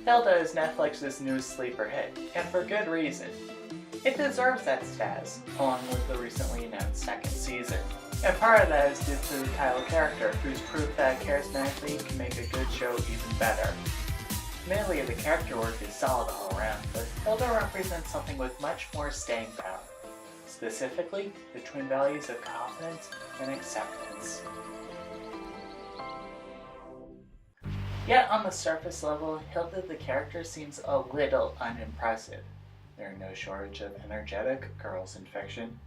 Hilda is Netflix's new sleeper hit, and for good reason. It deserves that status, along with the recently announced second season. And part of that is due to the title character, who's proof that charismatically can make a good show even better. Mainly the character work is solid all around, but Hilda represents something with much more staying power. Specifically, the twin values of confidence and acceptance. Yet on the surface level, Hilda the character seems a little unimpressive. There are no shortage of energetic girls in fiction.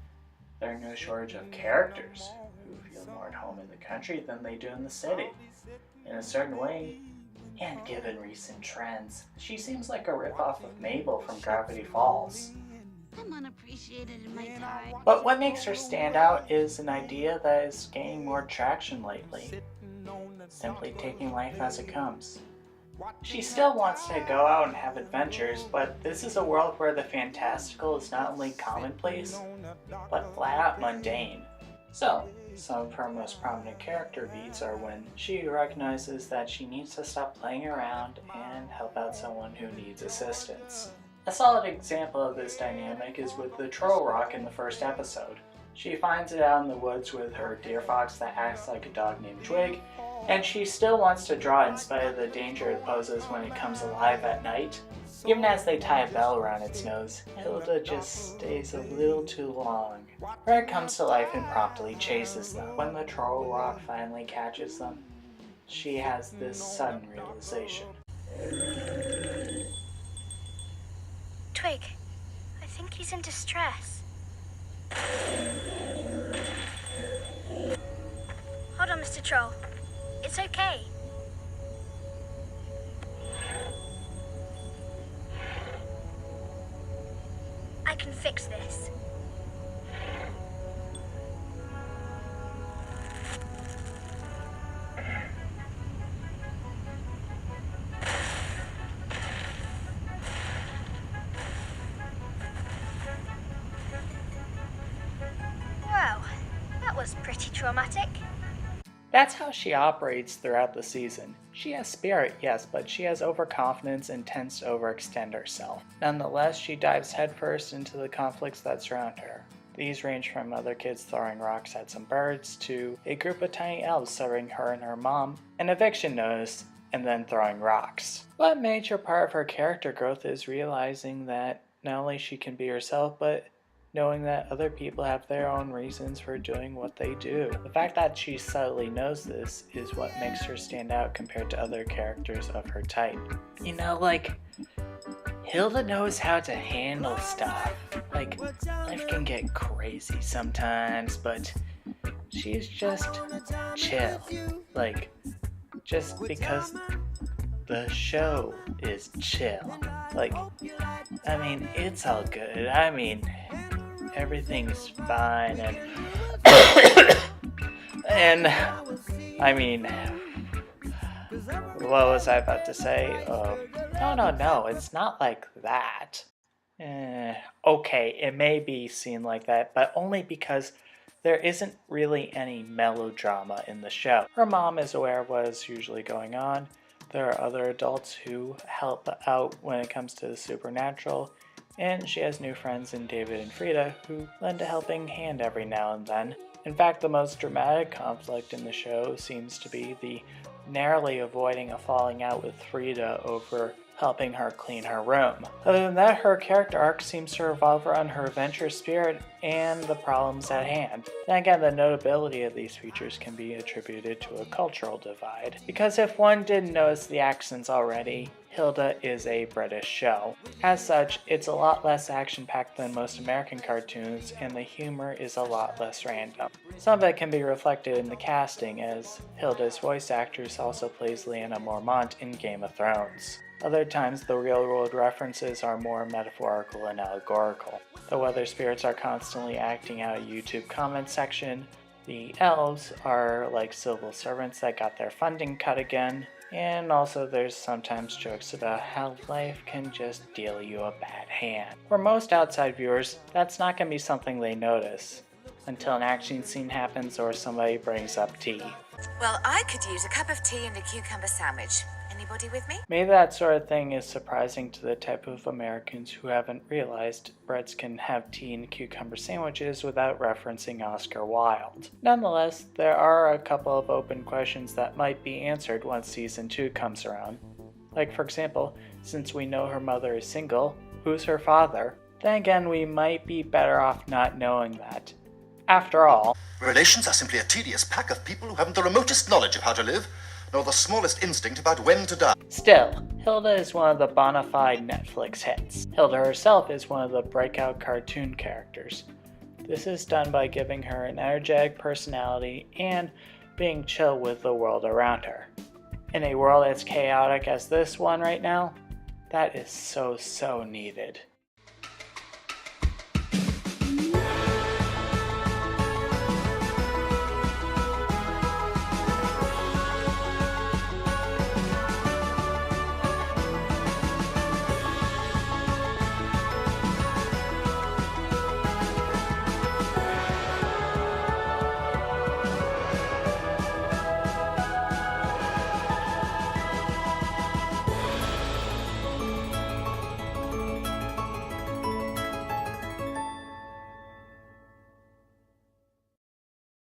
There are no shortage of characters who feel more at home in the country than they do in the city. In a certain way, and given recent trends, she seems like a ripoff of Mabel from Gravity Falls. I'm unappreciated in my time. But what makes her stand out is an idea that is gaining more traction lately. Simply taking life as it comes. She still wants to go out and have adventures, but this is a world where the fantastical is not only commonplace, but flat out mundane. So, some of her most prominent character beats are when she recognizes that she needs to stop playing around and help out someone who needs assistance. A solid example of this dynamic is with the troll rock in the first episode. She finds it out in the woods with her deer fox that acts like a dog named Twig, and she still wants to draw in spite of the danger it poses when it comes alive at night. Even as they tie a bell around its nose, Hilda just stays a little too long. Where it comes to life and promptly chases them. When the troll rock finally catches them, she has this sudden realization. Twig, I think he's in distress. Hold on, Mr. Troll. It's okay. I can fix this. Wow, that was pretty traumatic. That's how she operates throughout the season. She has spirit, yes, but she has overconfidence and tends to overextend herself. Nonetheless, she dives headfirst into the conflicts that surround her. These range from other kids throwing rocks at some birds, to a group of tiny elves serving her and her mom an eviction notice, and then throwing rocks. But a major part of her character growth is realizing that not only she can be herself, but knowing that other people have their own reasons for doing what they do. The fact that she subtly knows this is what makes her stand out compared to other characters of her type. You know, like, Hilda knows how to handle stuff. Like, life can get crazy sometimes, but she's just chill. Like, just because the show is chill. Like, I mean, it's all good. I mean, everything's fine, and I mean, what was I about to say? No, it's not like that. Okay, it may be seen like that, but only because there isn't really any melodrama in the show. Her mom is aware of what is usually going on. There are other adults who help out when it comes to the supernatural, and she has new friends in David and Frida who lend a helping hand every now and then. In fact, the most dramatic conflict in the show seems to be the narrowly avoiding a falling out with Frida over helping her clean her room. Other than that, her character arc seems to revolve around her adventurous spirit and the problems at hand. Then again, the notability of these features can be attributed to a cultural divide, because if one didn't notice the accents already, Hilda is a British show. As such, it's a lot less action-packed than most American cartoons, and the humor is a lot less random. Some of it can be reflected in the casting, as Hilda's voice actress also plays Lyanna Mormont in Game of Thrones. Other times, the real-world references are more metaphorical and allegorical. The weather spirits are constantly acting out a YouTube comment section. The elves are like civil servants that got their funding cut again. And also there's sometimes jokes about how life can just deal you a bad hand. For most outside viewers, that's not going to be something they notice until an action scene happens or somebody brings up tea. Well, I could use a cup of tea and a cucumber sandwich. Anybody with me? Maybe that sort of thing is surprising to the type of Americans who haven't realized Brits can have tea and cucumber sandwiches without referencing Oscar Wilde. Nonetheless, there are a couple of open questions that might be answered once season 2 comes around. Like, for example, since we know her mother is single, who's her father? Then again, we might be better off not knowing that. After all, relations are simply a tedious pack of people who haven't the remotest knowledge of how to live, nor the smallest instinct about when to die. Still, Hilda is one of the bona fide Netflix hits. Hilda herself is one of the breakout cartoon characters. This is done by giving her an energetic personality and being chill with the world around her. In a world as chaotic as this one right now, that is so needed.